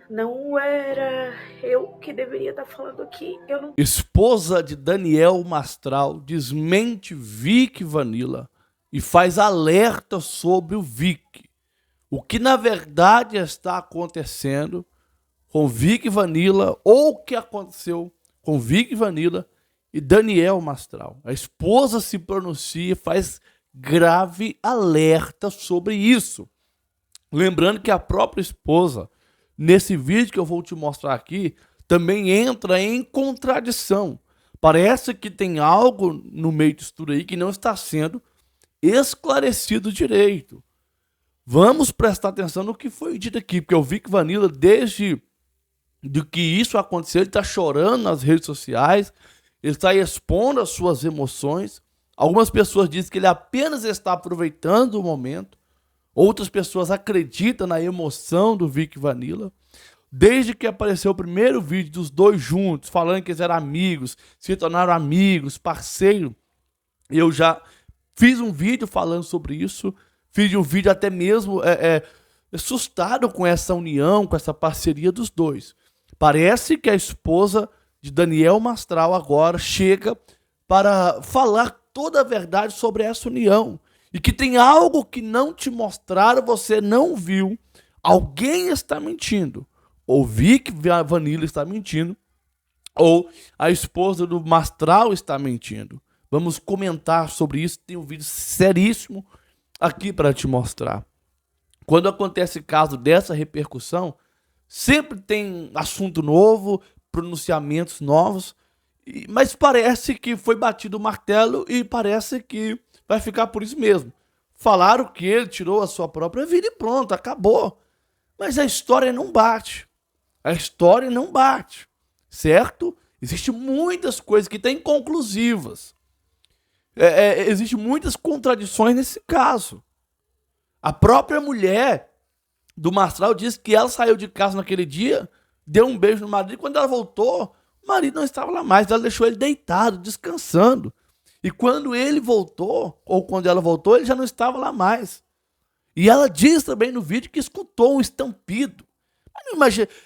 Não era eu que deveria estar falando aqui. Eu não. Esposa de Daniel Mastral desmente Vic Vanilla e faz alerta sobre o Vic. O que na verdade está acontecendo com Vic Vanilla ou o que aconteceu com Vic Vanilla e Daniel Mastral. A esposa se pronuncia e faz grave alerta sobre isso. Lembrando que a própria esposa, nesse vídeo que eu vou te mostrar aqui, também entra em contradição. Parece que tem algo no meio disso tudo aí que não está sendo esclarecido direito. Vamos prestar atenção no que foi dito aqui, porque eu vi que Vanilla, desde que isso aconteceu, ele está chorando nas redes sociais, ele está expondo as suas emoções. Algumas pessoas dizem que ele apenas está aproveitando o momento. Outras pessoas acreditam na emoção do Vic Vanilla. Desde que apareceu o primeiro vídeo dos dois juntos, falando que eles eram amigos, se tornaram amigos, parceiros, eu já fiz um vídeo falando sobre isso. Fiz um vídeo até mesmo assustado com essa união, com essa parceria dos dois. Parece que a esposa de Daniel Mastral agora chega para falar toda a verdade sobre essa união. E que tem algo que não te mostraram, você não viu. Alguém está mentindo. Ou Vic Vanilla está mentindo, ou a esposa do Mastral está mentindo. Vamos comentar sobre isso. Tem um vídeo seríssimo aqui para te mostrar. Quando acontece caso dessa repercussão, sempre tem assunto novo, pronunciamentos novos, mas parece que foi batido o martelo e parece que vai ficar por isso mesmo. Falaram que ele tirou a sua própria vida e pronto, acabou. Mas a história não bate. A história não bate, certo? Existem muitas coisas que estão inconclusivas. Existem muitas contradições nesse caso. A própria mulher do Mastral disse que ela saiu de casa naquele dia, deu um beijo no marido, e quando ela voltou, o marido não estava lá mais, ela deixou ele deitado, descansando. E quando ele voltou, ou quando ela voltou, ele já não estava lá mais. E ela diz também no vídeo que escutou um estampido.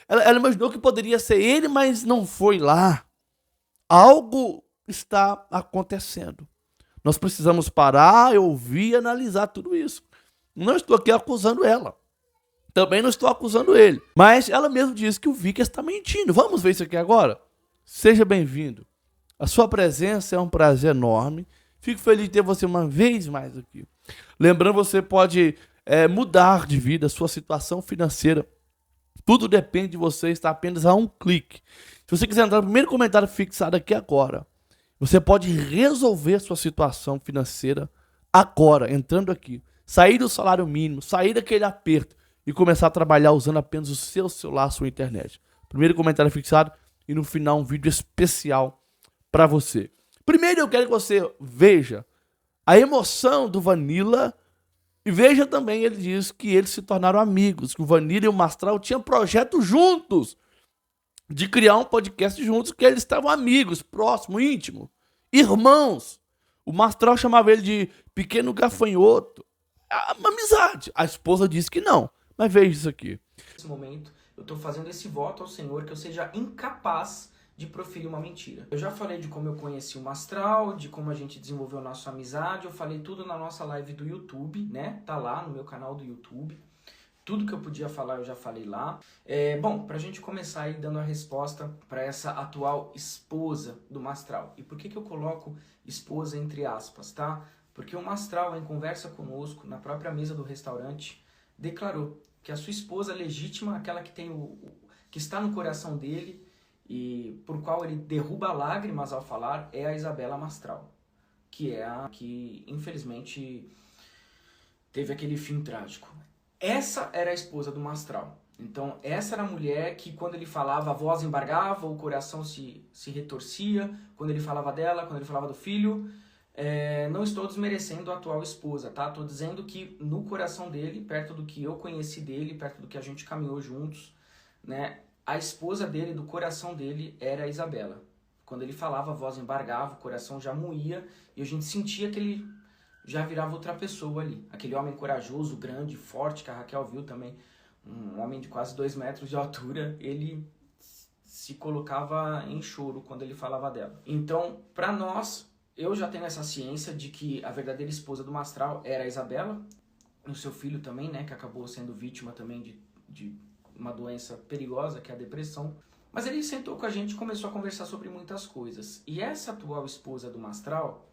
Ela imaginou que poderia ser ele, mas não foi lá. Algo está acontecendo. Nós precisamos parar, ouvir e analisar tudo isso. Não estou aqui acusando ela. Também não estou acusando ele. Mas ela mesma disse que o Vic está mentindo. Vamos ver isso aqui agora? Seja bem-vindo. A sua presença é um prazer enorme. Fico feliz de ter você uma vez mais aqui. Lembrando, você pode mudar de vida, a sua situação financeira. Tudo depende de você, está apenas a um clique. Se você quiser entrar no primeiro comentário fixado aqui agora, você pode resolver sua situação financeira agora, entrando aqui. Sair do salário mínimo, sair daquele aperto e começar a trabalhar usando apenas o seu celular, a sua internet. Primeiro comentário fixado e no final um vídeo especial para você. Primeiro eu quero que você veja a emoção do Vanilla e veja também, ele diz que eles se tornaram amigos, que o Vanilla e o Mastral tinham projeto juntos de criar um podcast juntos, que eles estavam amigos, próximos, íntimos, irmãos. O Mastral chamava ele de pequeno gafanhoto. Uma amizade. A esposa disse que não. Mas veja isso aqui. Nesse momento, eu estou fazendo esse voto ao Senhor que eu seja incapaz de proferir uma mentira. Eu já falei de como eu conheci o Mastral, de como a gente desenvolveu a nossa amizade, eu falei tudo na nossa live do YouTube, né? Tá lá no meu canal do YouTube. Tudo que eu podia falar eu já falei lá. Bom, pra gente começar aí dando a resposta para essa atual esposa do Mastral. E por que eu coloco esposa entre aspas, tá? Porque o Mastral, em conversa conosco, na própria mesa do restaurante, declarou que a sua esposa legítima, aquela que tem que está no coração dele e por qual ele derruba lágrimas ao falar, é a Isabela Mastral, que é a que infelizmente teve aquele fim trágico. Essa era a esposa do Mastral. Então essa era a mulher que quando ele falava a voz embargava, o coração se retorcia, quando ele falava dela, quando ele falava do filho. Não estou desmerecendo a atual esposa, tá? Estou dizendo que no coração dele, perto do que eu conheci dele, perto do que a gente caminhou juntos, né? A esposa dele, do coração dele, era a Isabela. Quando ele falava, a voz embargava, o coração já moía e a gente sentia que ele já virava outra pessoa ali. Aquele homem corajoso, grande, forte, que a Raquel viu também um homem de quase 2 metros de altura, ele se colocava em choro quando ele falava dela. Então, para nós, eu já tenho essa ciência de que a verdadeira esposa do Mastral era a Isabela, e o seu filho também, né, que acabou sendo vítima também de uma doença perigosa, que é a depressão. Mas ele sentou com a gente e começou a conversar sobre muitas coisas. E essa atual esposa do Mastral,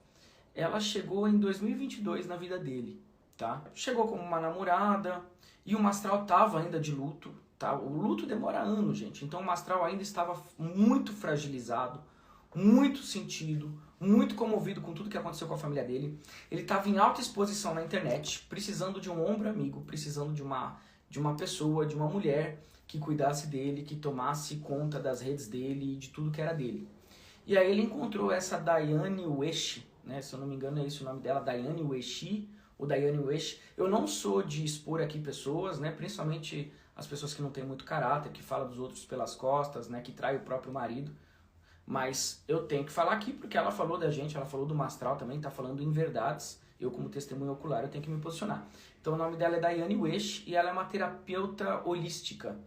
ela chegou em 2022 na vida dele, tá? Chegou como uma namorada e o Mastral tava ainda de luto, tá? O luto demora anos, gente. Então o Mastral ainda estava muito fragilizado, muito sentido, muito comovido com tudo que aconteceu com a família dele. Ele estava em alta exposição na internet, precisando de um ombro amigo, precisando de uma pessoa, de uma mulher que cuidasse dele, que tomasse conta das redes dele e de tudo que era dele. E aí ele encontrou essa Daiane Wesh, né? Se eu não me engano é esse o nome dela, Daiane Weshi, ou Daiane Wesh. Eu não sou de expor aqui pessoas, né? Principalmente as pessoas que não têm muito caráter, que falam dos outros pelas costas, né? Que traem o próprio marido. Mas eu tenho que falar aqui porque ela falou da gente, ela falou do Mastral também, tá falando em verdades. Eu, como testemunho ocular, eu tenho que me posicionar. Então o nome dela é Daiane Wesh e ela é uma terapeuta holística.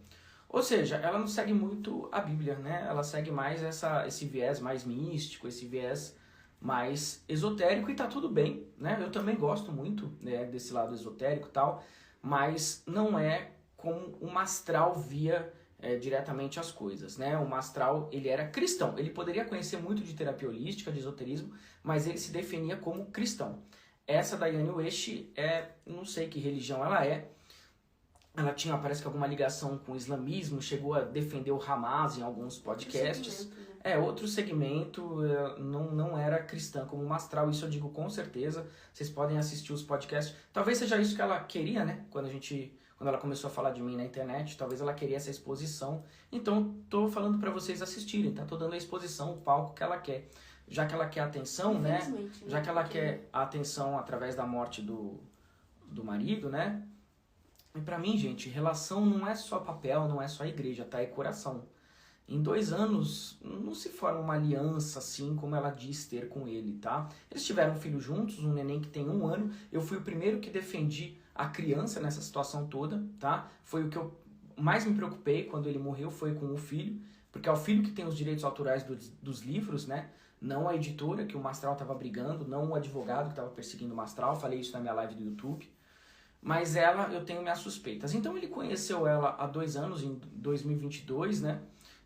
Ou seja, ela não segue muito a Bíblia, né? Ela segue mais esse viés mais místico, esse viés mais esotérico e tá tudo bem, né? Eu também gosto muito, né, desse lado esotérico e tal, mas não é como o Mastral via diretamente as coisas, né? O Mastral, ele era cristão, ele poderia conhecer muito de terapia holística, de esoterismo, mas ele se definia como cristão. Essa Daiane Wesh não sei que religião ela é, ela tinha, parece que alguma ligação com o islamismo, chegou a defender o Hamas em alguns podcasts. Outro segmento, não era cristã como o Mastral, isso eu digo com certeza. Vocês podem assistir os podcasts. Talvez seja isso que ela queria, né? Quando ela começou a falar de mim na internet, talvez ela queria essa exposição. Então, tô falando para vocês assistirem, tá? Tô dando a exposição, o palco que ela quer. Já que ela quer atenção, né? Já que ela quer a atenção através da morte do marido, né? E pra mim, gente, relação não é só papel, não é só igreja, tá? É coração. Em 2 anos, não se forma uma aliança assim como ela diz ter com ele, tá? Eles tiveram um filho juntos, um neném que tem 1 ano. Eu fui o primeiro que defendi a criança nessa situação toda, tá? Foi o que eu mais me preocupei quando ele morreu, foi com o filho. Porque é o filho que tem os direitos autorais dos livros, né? Não a editora que o Mastral tava brigando, não o advogado que tava perseguindo o Mastral. Falei isso na minha live do YouTube. Mas ela, eu tenho minhas suspeitas. Então ele conheceu ela há 2 anos, em 2022, né?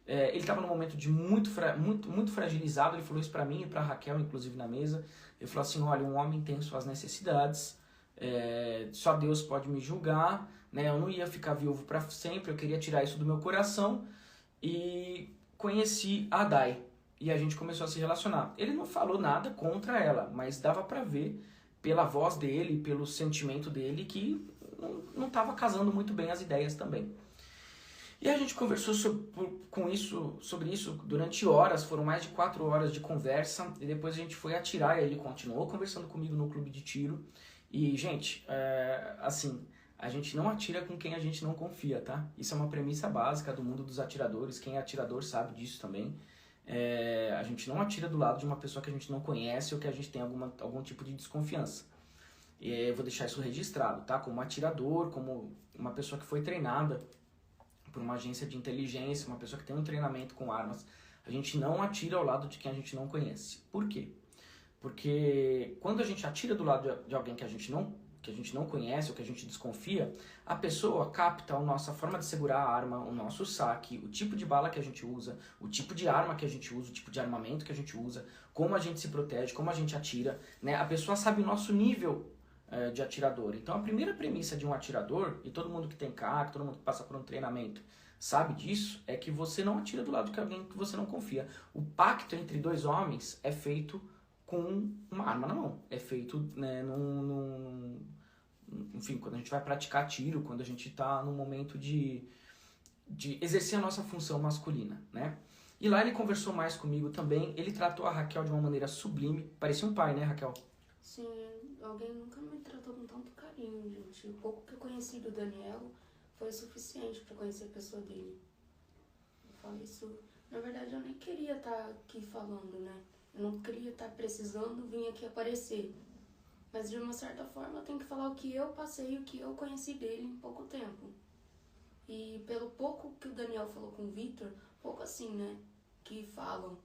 Ele estava num momento de muito fragilizado. Ele falou isso pra mim e pra Raquel, inclusive na mesa. Ele falou assim, olha, um homem tem suas necessidades, só Deus pode me julgar, né? Eu não ia ficar viúvo pra sempre, eu queria tirar isso do meu coração. E conheci a Dai. E a gente começou a se relacionar. Ele não falou nada contra ela, mas dava pra ver pela voz dele, pelo sentimento dele, que não estava casando muito bem as ideias também. E a gente conversou sobre isso durante horas, foram mais de 4 horas de conversa, e depois a gente foi atirar, e ele continuou conversando comigo no clube de tiro. E, gente, assim, a gente não atira com quem a gente não confia, tá? Isso é uma premissa básica do mundo dos atiradores, quem é atirador sabe disso também. A gente não atira do lado de uma pessoa que a gente não conhece ou que a gente tem algum tipo de desconfiança. Eu vou deixar isso registrado, tá? Como atirador, como uma pessoa que foi treinada por uma agência de inteligência, uma pessoa que tem um treinamento com armas. A gente não atira ao lado de quem a gente não conhece. Por quê? Porque quando a gente atira do lado de alguém que a gente não conhece ou que a gente desconfia, a pessoa capta a nossa forma de segurar a arma, o nosso saque, o tipo de bala que a gente usa, o tipo de arma que a gente usa, o tipo de armamento que a gente usa, como a gente se protege, como a gente atira, né? A pessoa sabe o nosso nível de atirador. Então a primeira premissa de um atirador, e todo mundo que tem CAC, todo mundo que passa por um treinamento sabe disso, é que você não atira do lado de alguém que você não confia. O pacto entre 2 homens é feito com uma arma na mão. É feito, né, enfim, quando a gente vai praticar tiro, quando a gente está num momento de exercer a nossa função masculina, né? E lá ele conversou mais comigo também, ele tratou a Raquel de uma maneira sublime, parecia um pai, né, Raquel? Sim, alguém nunca me tratou com tanto carinho, gente. O pouco que eu conheci do Daniel foi suficiente para conhecer a pessoa dele. Eu falo isso, na verdade eu nem queria estar aqui falando, né? Eu não queria estar precisando vir aqui aparecer. Mas de uma certa forma eu tenho que falar o que eu passei, o que eu conheci dele em pouco tempo. E pelo pouco que o Daniel falou com o Vitor, pouco assim, né, que falam,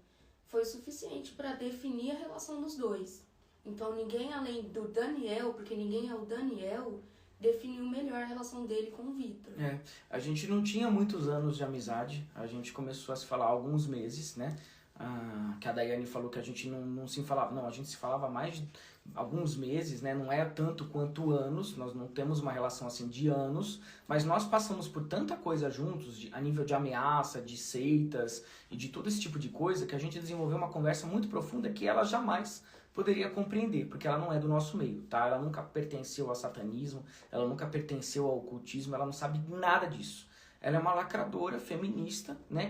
foi suficiente para definir a relação dos dois. Então ninguém além do Daniel, porque ninguém é o Daniel, definiu melhor a relação dele com o Vitor. A gente não tinha muitos anos de amizade, a gente começou a se falar há alguns meses, né? Que a Daiane falou que a gente não se falava, não, a gente se falava há mais de alguns meses, né? Não é tanto quanto anos, nós não temos uma relação assim de anos, mas nós passamos por tanta coisa juntos, a nível de ameaça, de seitas e de todo esse tipo de coisa, que a gente desenvolveu uma conversa muito profunda que ela jamais poderia compreender, porque ela não é do nosso meio, tá? Ela nunca pertenceu ao satanismo, ela nunca pertenceu ao ocultismo, ela não sabe nada disso. Ela é uma lacradora feminista, né,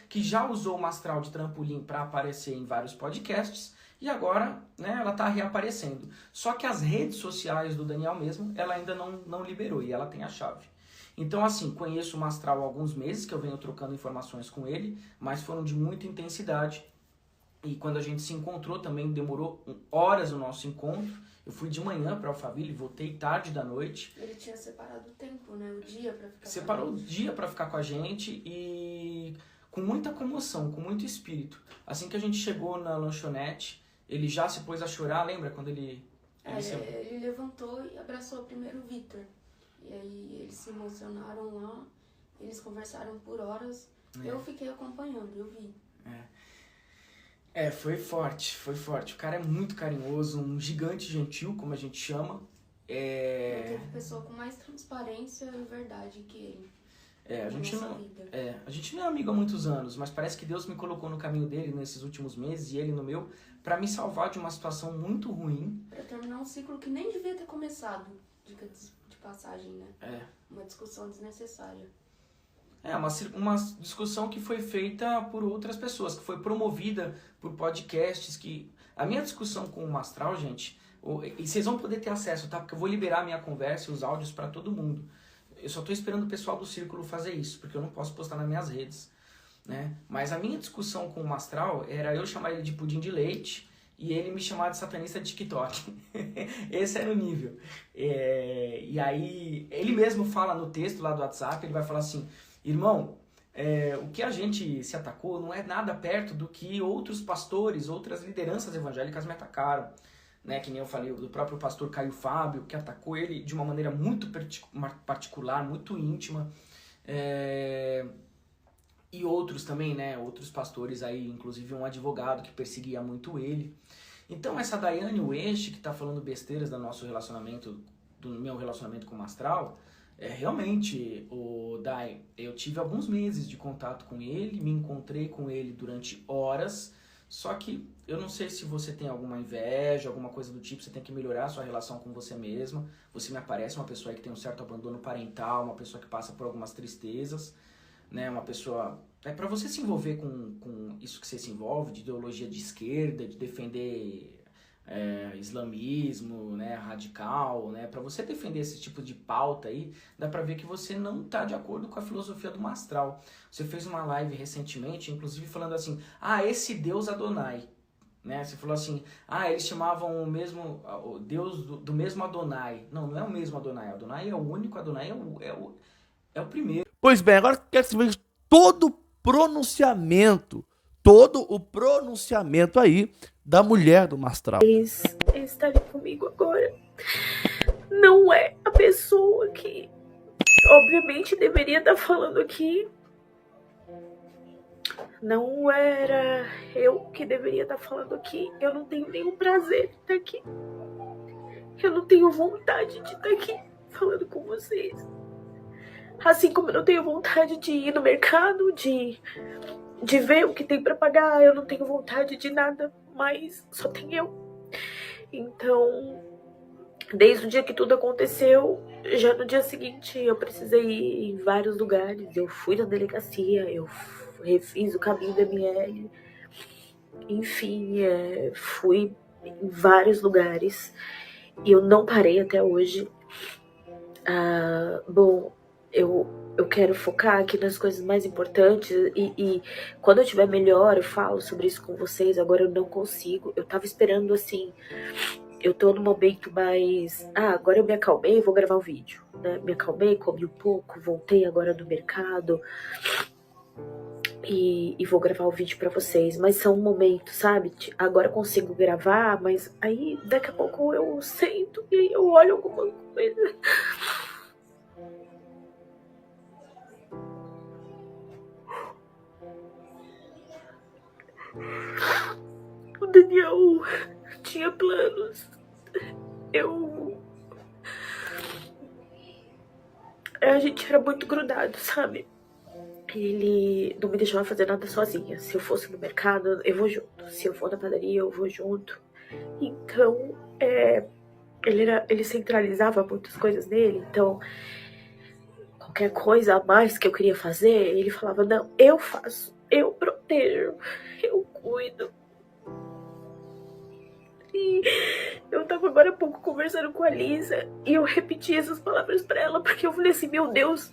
que já usou o astral de trampolim para aparecer em vários podcasts e agora, né, ela tá reaparecendo. Só que as redes sociais do Daniel mesmo, ela ainda não liberou e ela tem a chave. Então, assim, conheço o astral há alguns meses que eu venho trocando informações com ele, mas foram de muita intensidade. E quando a gente se encontrou também demorou horas o nosso encontro. Eu fui de manhã para Alphaville, voltei tarde da noite. Ele tinha separado o tempo, né? O dia para ficar Separou o dia para ficar com a gente e com muita comoção, com muito espírito. Assim que a gente chegou na lanchonete, ele já se pôs a chorar, lembra quando ele ele levantou e abraçou primeiro o Vitor. E aí eles se emocionaram lá, eles conversaram por horas. Eu fiquei acompanhando, eu vi. Foi forte, foi forte. O cara é muito carinhoso, um gigante gentil, como a gente chama. Não teve pessoa com mais transparência e verdade que ele. A gente não é amigo há muitos anos, mas parece que Deus me colocou no caminho dele nesses últimos meses e ele no meu, pra me salvar de uma situação muito ruim. Pra terminar um ciclo que nem devia ter começado, dica de passagem, né? Uma discussão desnecessária. Uma discussão que foi feita por outras pessoas, que foi promovida por podcasts, que... A minha discussão com o Astral, gente, e vocês vão poder ter acesso, tá? Porque eu vou liberar a minha conversa e os áudios para todo mundo. Eu só tô esperando o pessoal do Círculo fazer isso, porque eu não posso postar nas minhas redes, né? Mas a minha discussão com o Astral era eu chamar ele de pudim de leite e ele me chamar de satanista de TikTok. Esse era o nível. E aí, ele mesmo fala no texto lá do WhatsApp, ele vai falar assim... Irmão, o que a gente se atacou não é nada perto do que outros pastores, outras lideranças evangélicas me atacaram. Né? Que nem eu falei, do próprio pastor Caio Fábio, que atacou ele de uma maneira muito particular, muito íntima. E outros também, né? Outros pastores aí, inclusive um advogado que perseguia muito ele. Então essa Daiane Ueste, que está falando besteiras do nosso relacionamento, do meu relacionamento com o Astral... realmente, Dai, eu tive alguns meses de contato com ele, me encontrei com ele durante horas, só que eu não sei se você tem alguma inveja, alguma coisa do tipo, você tem que melhorar a sua relação com você mesma. Você me aparece uma pessoa que tem um certo abandono parental, uma pessoa que passa por algumas tristezas, né? Uma pessoa... para você se envolver com isso que você se envolve, de ideologia de esquerda, de defender... islamismo, né, radical, né, para você defender esse tipo de pauta aí, dá pra ver que você não tá de acordo com a filosofia do Astral. Você fez uma live recentemente, inclusive falando assim, esse Deus Adonai, né, você falou assim, eles chamavam o Deus do mesmo Adonai. Não é o mesmo Adonai, Adonai é o único, Adonai é o primeiro. Pois bem, agora quero que você veja todo o pronunciamento aí da mulher do Astral. Estarem comigo agora não é a pessoa que obviamente deveria estar falando aqui. Não era eu que deveria estar falando aqui. Eu não tenho nenhum prazer de estar aqui. Eu não tenho vontade de estar aqui falando com vocês. Assim como eu não tenho vontade de ir no mercado, de ver o que tem pra pagar, eu não tenho vontade de nada, mas só tem eu. Então, desde o dia que tudo aconteceu, já no dia seguinte eu precisei ir em vários lugares. Eu fui na delegacia, eu refiz o caminho da ML, enfim, fui em vários lugares e eu não parei até hoje. Bom, eu quero focar aqui nas coisas mais importantes e quando eu estiver melhor eu falo sobre isso com vocês. Agora eu não consigo. Eu tava esperando assim eu tô no momento mais... agora eu me acalmei e vou gravar o vídeo, né? Me acalmei, comi um pouco, voltei agora do mercado e vou gravar o vídeo pra vocês. Mas são momentos, sabe? Agora eu consigo gravar, mas aí daqui a pouco eu sento e eu olho alguma coisa. O Daniel tinha planos. A gente era muito grudado, sabe? Ele não me deixava fazer nada sozinha. Se eu fosse no mercado, eu vou junto. Se eu for na padaria, eu vou junto. Então, ele centralizava muitas coisas nele. Então, qualquer coisa a mais que eu queria fazer, ele falava, não, eu faço, eu protejo, eu cuido. E eu tava agora há pouco conversando com a Lisa e eu repeti essas palavras pra ela, porque eu falei assim, meu Deus,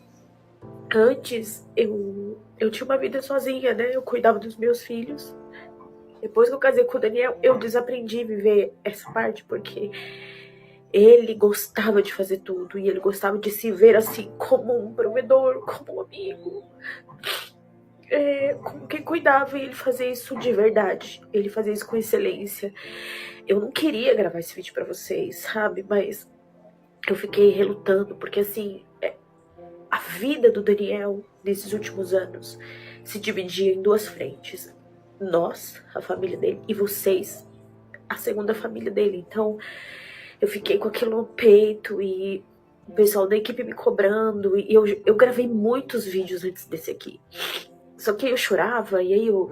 antes eu tinha uma vida sozinha, né? Eu cuidava dos meus filhos. Depois que eu casei com o Daniel, eu desaprendi a viver essa parte, porque ele gostava de fazer tudo e ele gostava de se ver assim como um provedor, como um amigo, como quem cuidava, e ele fazia isso de verdade, ele fazia isso com excelência. Eu não queria gravar esse vídeo pra vocês, sabe? Mas eu fiquei relutando, porque assim, a vida do Daniel nesses últimos anos se dividia em duas frentes. Nós, a família dele, e vocês, a segunda família dele. Então, eu fiquei com aquilo no peito e o pessoal da equipe me cobrando. E eu gravei muitos vídeos antes desse aqui. Só que eu chorava e aí eu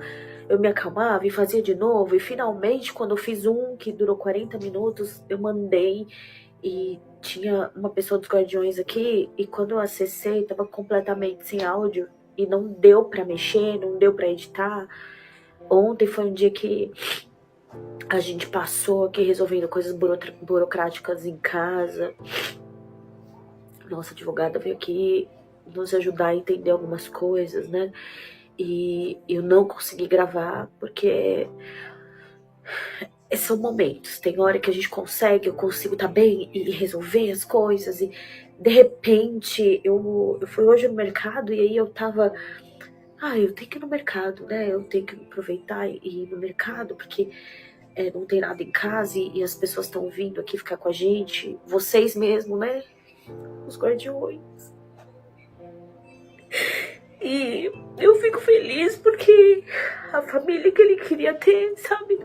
me acalmava e fazia de novo. E finalmente, quando eu fiz um que durou 40 minutos, eu mandei e tinha uma pessoa dos Guardiões aqui. E quando eu acessei, tava completamente sem áudio e não deu pra mexer, não deu pra editar. Ontem foi um dia que a gente passou aqui resolvendo coisas burocráticas em casa. Nossa advogada veio aqui nos ajudar a entender algumas coisas, né? E eu não consegui gravar, porque são momentos. Tem hora que a gente consegue, eu consigo estar bem e resolver as coisas. E de repente, eu fui hoje no mercado e aí eu tava... eu tenho que ir no mercado, né? Eu tenho que aproveitar e ir no mercado, porque não tem nada em casa e as pessoas estão vindo aqui ficar com a gente. Vocês mesmo, né? Os Guardiões. E eu fico feliz porque a família que ele queria ter, sabe?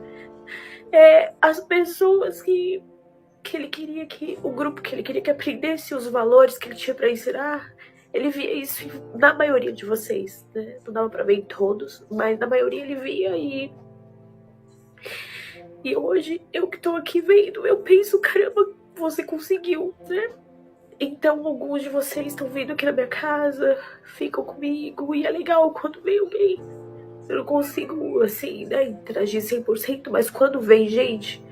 As pessoas que ele queria que... O grupo que ele queria que aprendesse os valores que ele tinha pra ensinar. Ele via isso na maioria de vocês, né? Não dava pra ver em todos, mas na maioria ele via e hoje, eu que tô aqui vendo, eu penso, caramba, você conseguiu, né? Então, alguns de vocês estão vindo aqui na minha casa, ficam comigo, e é legal quando vem alguém. Eu não consigo, assim, né, interagir 100%, mas quando vem gente,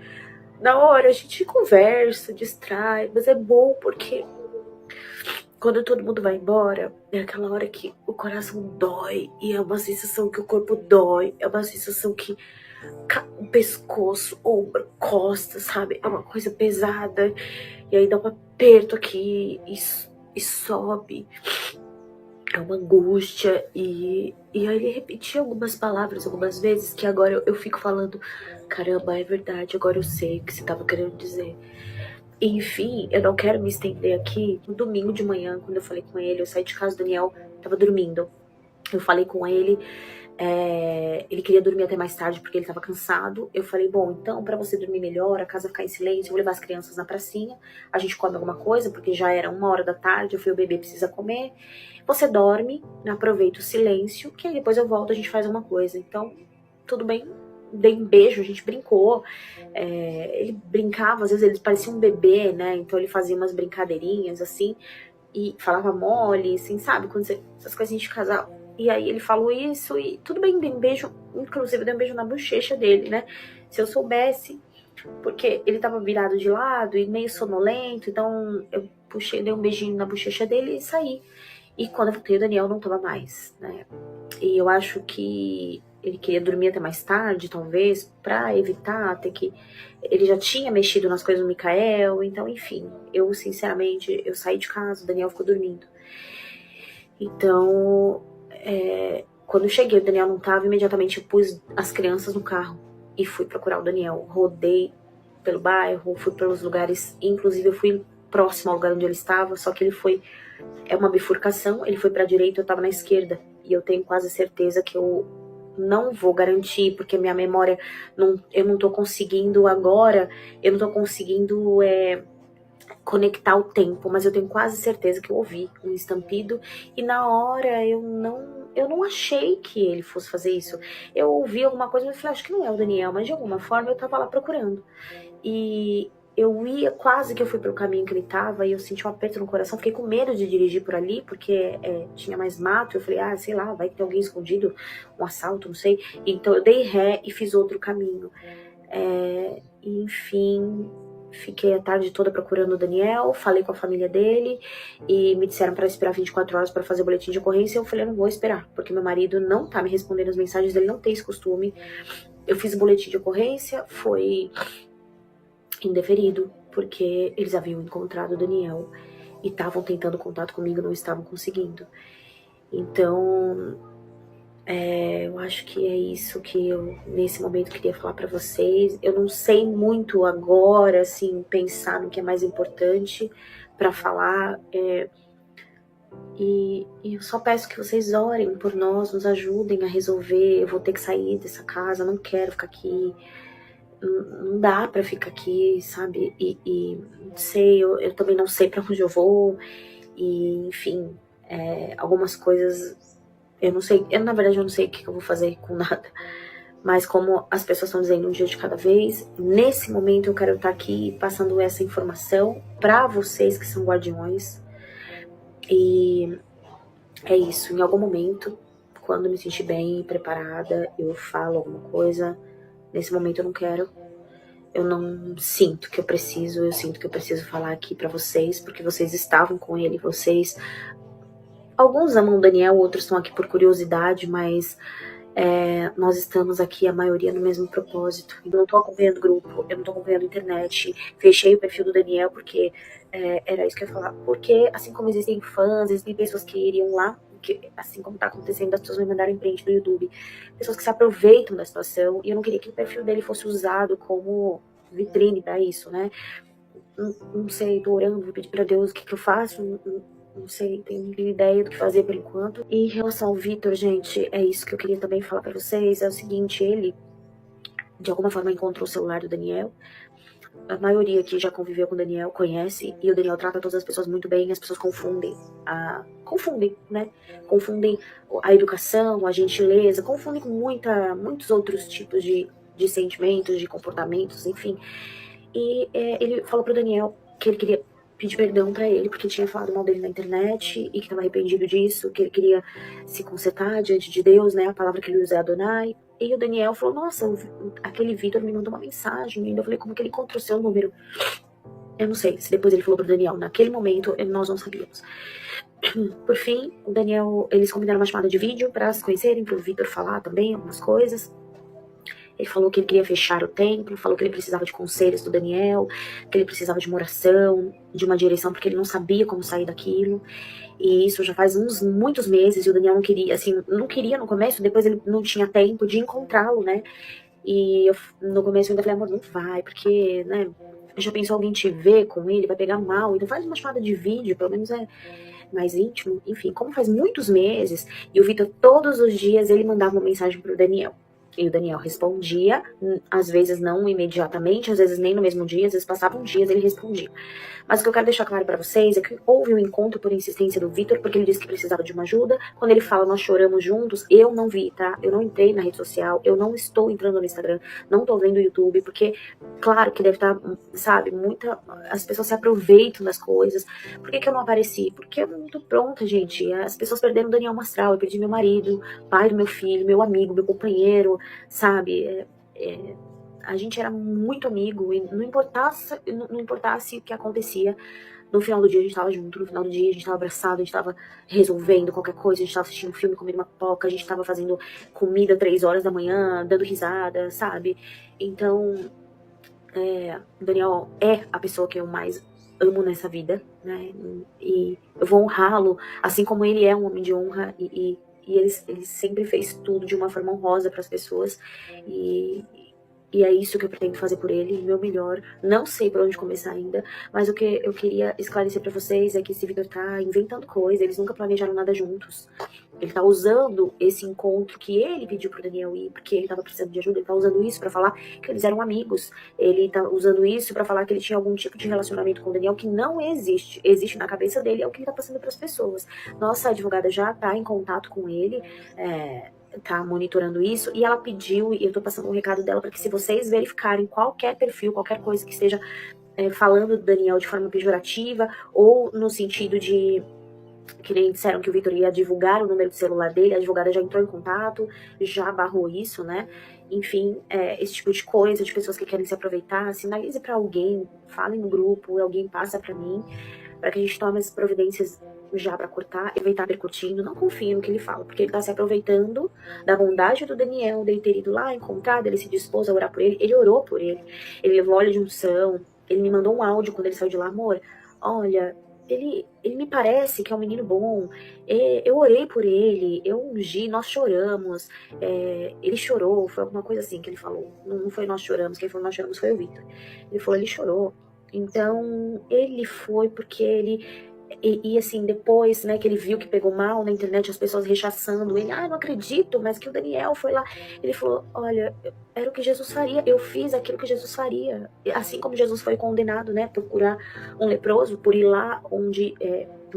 na hora a gente conversa, distrai, mas é bom porque quando todo mundo vai embora, é aquela hora que o coração dói, e é uma sensação que o corpo dói, é uma sensação que o pescoço, ombro, costas, sabe? É uma coisa pesada. E aí dá um aperto aqui e sobe. É uma angústia. E aí ele repetia algumas palavras algumas vezes que agora eu fico falando, caramba, é verdade, agora eu sei o que você estava querendo dizer. Enfim, eu não quero me estender aqui. No domingo de manhã, quando eu falei com ele, eu saí de casa, o Daniel tava dormindo. Eu falei com ele... ele queria dormir até mais tarde porque ele estava cansado. Eu falei, bom, então pra você dormir melhor, a casa ficar em silêncio, eu vou levar as crianças na pracinha, a gente come alguma coisa, porque já era 1h da tarde, eu falei, o bebê precisa comer, você dorme, aproveita o silêncio, que aí depois eu volto, a gente faz alguma coisa. Então, tudo bem, dei um beijo, a gente brincou, ele brincava, às vezes ele parecia um bebê, né, então ele fazia umas brincadeirinhas assim, e falava mole, assim, sabe, quando essas coisinhas de casal. E aí ele falou isso e tudo bem, dei um beijo, inclusive dei um beijo na bochecha dele, né? Se eu soubesse, porque ele tava virado de lado e meio sonolento, então eu puxei, dei um beijinho na bochecha dele e saí. E quando eu voltei, o Daniel não tava mais, né? E eu acho que ele queria dormir até mais tarde, talvez, pra evitar ter que... Ele já tinha mexido nas coisas do Mikael, então, enfim. Eu, sinceramente, eu saí de casa, o Daniel ficou dormindo. Então, quando eu cheguei, o Daniel não tava, imediatamente eu pus as crianças no carro e fui procurar o Daniel. Rodei pelo bairro, fui pelos lugares, inclusive eu fui próximo ao lugar onde ele estava, só que ele foi... É uma bifurcação, ele foi pra direita, eu tava na esquerda. E eu tenho quase certeza que eu não vou garantir, porque minha memória, eu não tô conseguindo agora, eu não tô conseguindo conectar o tempo, mas eu tenho quase certeza que eu ouvi um estampido, e na hora eu não achei que ele fosse fazer isso. Eu ouvi alguma coisa, mas falei, acho que não é o Daniel, mas de alguma forma eu tava lá procurando. E eu ia, quase que eu fui pelo caminho que ele tava, e eu senti um aperto no coração, fiquei com medo de dirigir por ali, porque tinha mais mato, eu falei, sei lá, vai que tem alguém escondido, um assalto, não sei. Então eu dei ré e fiz outro caminho. E, enfim, fiquei a tarde toda procurando o Daniel, falei com a família dele, e me disseram para esperar 24 horas para fazer o boletim de ocorrência, e eu falei, eu não vou esperar, porque meu marido não tá me respondendo as mensagens, ele não tem esse costume. Eu fiz o boletim de ocorrência, foi indeferido, porque eles haviam encontrado o Daniel e estavam tentando contato comigo, não estavam conseguindo. Então, eu acho que é isso que eu, nesse momento, queria falar pra vocês. Eu não sei muito agora, assim, pensar no que é mais importante pra falar, e eu só peço que vocês orem por nós, nos ajudem a resolver. Eu vou ter que sair dessa casa, não quero ficar aqui. Não dá pra ficar aqui, sabe? E não sei, eu também não sei pra onde eu vou. E, enfim, algumas coisas eu não sei. Na verdade, eu não sei o que eu vou fazer com nada. Mas como as pessoas estão dizendo, um dia de cada vez, nesse momento eu quero estar aqui passando essa informação pra vocês que são guardiões. E é isso. Em algum momento, quando eu me sentir bem, preparada, eu falo alguma coisa. Nesse momento eu não quero. Eu não sinto que eu preciso. Eu sinto que eu preciso falar aqui pra vocês, porque vocês estavam com ele, vocês... Alguns amam o Daniel, outros estão aqui por curiosidade, mas nós estamos aqui, a maioria, no mesmo propósito. Eu não tô acompanhando o grupo, eu não tô acompanhando a internet. Fechei o perfil do Daniel porque era isso que eu ia falar. Porque, assim como existem fãs, existem pessoas que iriam lá, que, assim como tá acontecendo, as pessoas me mandaram em print do YouTube, pessoas que se aproveitam da situação, e eu não queria que o perfil dele fosse usado como vitrine pra isso, né? Não sei, tô orando, vou pedir pra Deus o que eu faço, não sei, tenho ideia do que fazer por enquanto. E em relação ao Vitor, gente, é isso que eu queria também falar pra vocês, é o seguinte, ele de alguma forma encontrou o celular do Daniel. A maioria que já conviveu com o Daniel conhece, e o Daniel trata todas as pessoas muito bem, as pessoas confundem, né? Confundem a educação, a gentileza, confundem com muitos outros tipos de sentimentos, de comportamentos, enfim. E ele falou pro Daniel que ele queria pedir perdão pra ele, porque tinha falado mal dele na internet, e que estava arrependido disso, que ele queria se consertar diante de Deus, né? A palavra que ele usa é Adonai. E o Daniel falou, nossa, aquele Vitor me mandou uma mensagem. E ainda eu falei, como que ele encontrou seu número? Eu não sei se depois ele falou pro Daniel. Naquele momento, nós não sabíamos. Por fim, o Daniel, eles combinaram uma chamada de vídeo pra se conhecerem, pro Vitor falar também algumas coisas. Ele falou que ele queria fechar o templo, falou que ele precisava de conselhos do Daniel, que ele precisava de uma oração, de uma direção, porque ele não sabia como sair daquilo. E isso já faz muitos meses, e o Daniel não queria, assim, não queria no começo, depois ele não tinha tempo de encontrá-lo, né? E eu, no começo eu ainda falei, amor, não vai, porque, né, já pensou alguém te ver com ele, vai pegar mal, então faz uma chamada de vídeo, pelo menos é mais íntimo. Enfim, como faz muitos meses, e o Vitor todos os dias ele mandava uma mensagem pro Daniel. E o Daniel respondia, às vezes não imediatamente, às vezes nem no mesmo dia, às vezes passavam dias e ele respondia. Mas o que eu quero deixar claro pra vocês é que houve um encontro por insistência do Vitor, porque ele disse que precisava de uma ajuda. Quando ele fala, nós choramos juntos, eu não vi, tá? Eu não entrei na rede social, eu não estou entrando no Instagram, não tô vendo o YouTube, porque, claro que deve estar, sabe, as pessoas se aproveitam das coisas. Por que eu não apareci? Porque eu não tô pronta, gente. As pessoas perderam o Daniel Mastral, eu perdi meu marido, pai do meu filho, meu amigo, meu companheiro, sabe? A gente era muito amigo, e não importasse o que acontecia, No final do dia a gente tava junto, no final do dia a gente tava abraçado, a gente tava resolvendo qualquer coisa, a gente tava assistindo um filme, comendo uma pipoca, a gente tava fazendo comida 3 horas da manhã, dando risada, sabe? Então, o Daniel é a pessoa que eu mais amo nessa vida, né? E eu vou honrá-lo, assim como ele é um homem de honra e ele sempre fez tudo de uma forma honrosa para as pessoas e é isso que eu pretendo fazer por ele, o meu melhor. Não sei por onde começar ainda, mas o que eu queria esclarecer pra vocês é que esse Vitor tá inventando coisa, eles nunca planejaram nada juntos. Ele tá usando esse encontro que ele pediu pro Daniel ir, porque ele tava precisando de ajuda, ele tá usando isso pra falar que eles eram amigos. Ele tá usando isso pra falar que ele tinha algum tipo de relacionamento com o Daniel que não existe. Existe na cabeça dele, é o que ele tá passando pras pessoas. Nossa advogada já tá em contato com ele, tá monitorando isso, e ela pediu, e eu tô passando um recado dela para que se vocês verificarem qualquer perfil, qualquer coisa que esteja falando do Daniel de forma pejorativa, ou no sentido de, que nem disseram que o Vitor ia divulgar o número de celular dele, a advogada já entrou em contato, já barrou isso, né? Enfim, esse tipo de coisa, de pessoas que querem se aproveitar, sinalize para alguém, falem no grupo, alguém passa para mim, para que a gente tome as providências já pra cortar, ele vai estar percutindo, não confio no que ele fala, porque ele tá se aproveitando da bondade do Daniel, dele ter ido lá, encontrado, ele se dispôs a orar por ele orou por ele levou óleo de unção, ele me mandou um áudio quando ele saiu de lá, amor, olha, ele me parece que é um menino bom, eu orei por ele, eu ungi, nós choramos, ele chorou, foi alguma coisa assim que ele falou, não foi nós choramos, quem falou nós choramos foi o Vitor, ele falou, ele chorou, então ele foi porque ele e assim, depois, né, que ele viu que pegou mal na internet, as pessoas rechaçando ele, não acredito, mas que o Daniel foi lá, ele falou, olha, era o que Jesus faria, eu fiz aquilo que Jesus faria, assim como Jesus foi condenado, né, por curar um leproso, por ir lá onde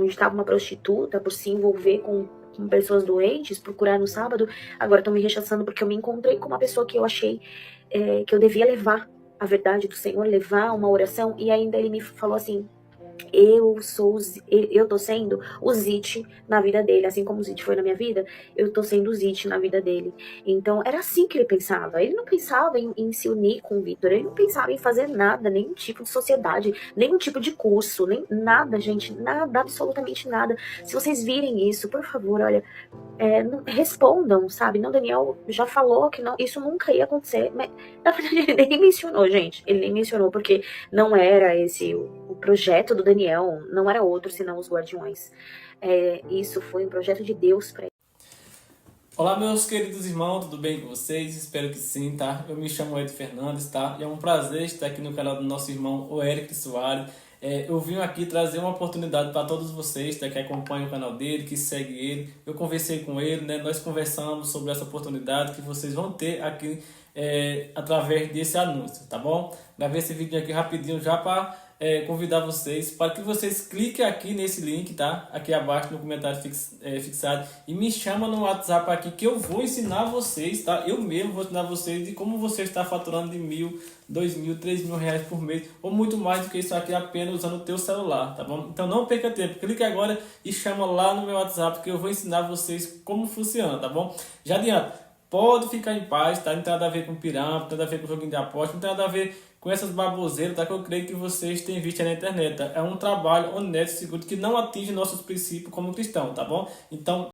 estava uma prostituta, por se envolver com pessoas doentes, por curar no sábado, agora estão me rechaçando porque eu me encontrei com uma pessoa que eu achei que eu devia levar a verdade do Senhor, levar uma oração, e ainda ele me falou assim, eu tô sendo o Zite na vida dele, assim como o Zite foi na minha vida, eu tô sendo o Zite na vida dele. Então era assim que ele pensava, ele não pensava em se unir com o Vitor, ele não pensava em fazer nada, nenhum tipo de sociedade, nenhum tipo de curso, nem nada, gente, nada, absolutamente nada. Se vocês virem isso, por favor, olha, respondam, sabe? Não, Daniel já falou que não, isso nunca ia acontecer, mas na verdade ele nem mencionou, gente, ele nem mencionou, porque não era esse o projeto do Daniel, não era outro senão os Guardiões. Isso foi um projeto de Deus para ele. Olá, meus queridos irmãos, tudo bem com vocês? Espero que sim, tá? Eu me chamo Ed Fernandes, tá? E é um prazer estar aqui no canal do nosso irmão, o Eric Soares. Eu vim aqui trazer uma oportunidade para todos vocês, tá? Que acompanham o canal dele, que segue ele. Eu conversei com ele, né? Nós conversamos sobre essa oportunidade que vocês vão ter aqui através desse anúncio, tá bom? Gravei esse vídeo aqui rapidinho já para convidar vocês para que vocês cliquem aqui nesse link, tá? Aqui abaixo no comentário fixado, e me chama no WhatsApp aqui que eu vou ensinar vocês, tá? Eu mesmo vou ensinar vocês de como você está faturando de 1.000, 2.000, 3.000 reais por mês, ou muito mais do que isso aqui apenas usando o teu celular, tá bom? Então não perca tempo, clique agora e chama lá no meu WhatsApp que eu vou ensinar vocês como funciona, tá bom? Já adianto, pode ficar em paz, tá? Não tem nada a ver com pirâmide, não tem nada a ver com joguinho de aposta, não tem nada a ver com essas baboseiras, tá? Que eu creio que vocês têm visto aí na internet, tá? É um trabalho honesto e seguro que não atinge nossos princípios como cristão, tá bom? Então,